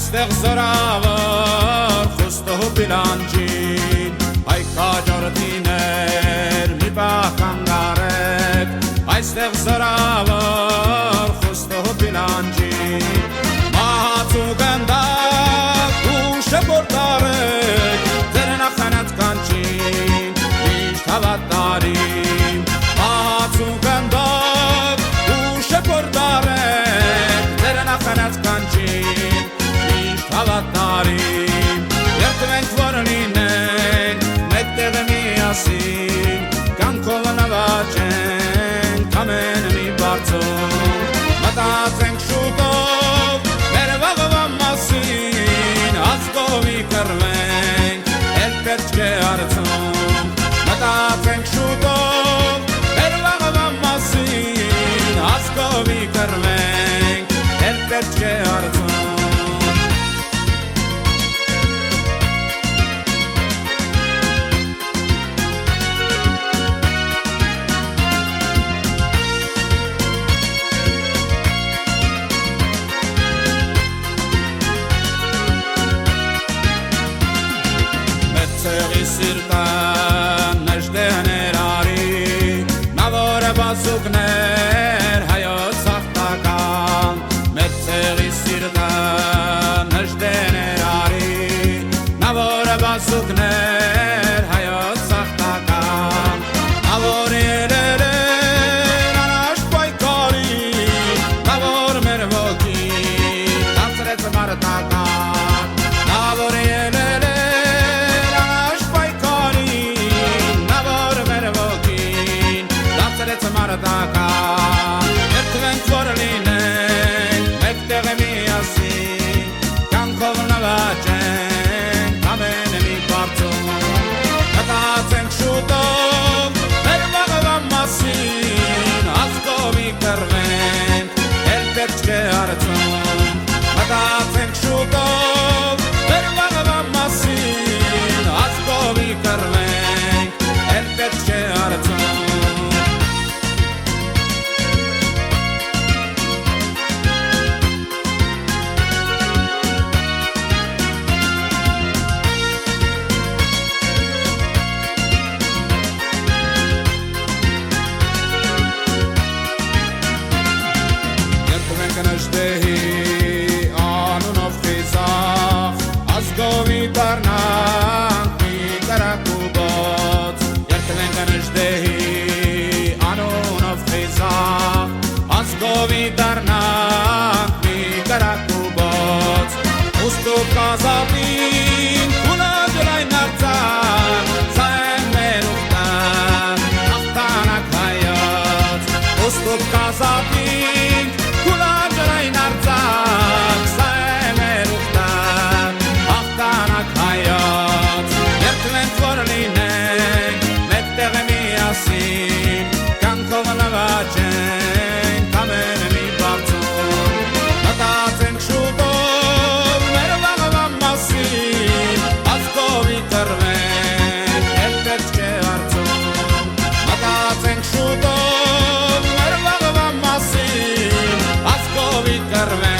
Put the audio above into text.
այստեղ զորավոր խուստով իլանջին այ քաջորդիներ մի պահ կանգարեք այստեղ զորավոր խուստով իլանջին մահացու գնդակ ուշը գործարեք ձեր նախանած կանչին միշտ հավատարիմ մահացու գնդակ ուշը գործարեք ձեր նախանած կանչին միշտ հավատարիմ երդվենք որ լինենք մեկտեղ միասին կյանքով նվաճենք ամեն մի բարձում մտածենք շուտով մեր վաղվա մասին ազգովի կռվենք էլ պետք չէ արցում մտածենք շուտով մեր վաղվա մասին ազգովի կռվենք էլ պետք չէ արցում Ցեղի սիրտան նժդեներ արի նավորը բազուկներ հայոց հաղթական մեր ցեղի սիրտան նժդեներ արի նավորը բազուկներ հայոց հաղթական նավոր երերեն անաշ պայքարի նավոր մեր ոգի դարձրեց մարտական նավոր երերեն երդվենք որ լինենք մեկտեղ միասին կյանքով նվաճենք ամեն մի բարձում մտածենք շուտով մեր վաղվա մասին ազգովի կռվենք էլ պետք չէ արցում մտածենք շուտով մեր վաղվա մասին ազգովի կռվենք էլ պետք չէ արցում Նժդեհի անունով խիզախ ազգովի դառնանք մի կրակուբոց երդվենք նժդեհի անունով խիզախ ազգովի դառնանք մի կրակուբոց ուստուկ կազատին քունաջրայն արձան սա են մեր ուխտան հաղթանակ հայոց ուստուկ կազատին Քունաջրայն արձակ սա է մեր ուխտան հաղթանակ հայոց երդվենք որ լինենք մեկտեղ միասին կյանքով նվաճենք ամեն մի բարձում մտածենք շուտով մեր վաղվա մասին ազգովի կռվենք էլ պետք չէ արցում մտածենք շուտով մեր վաղվա մասին ազգովի կռվենք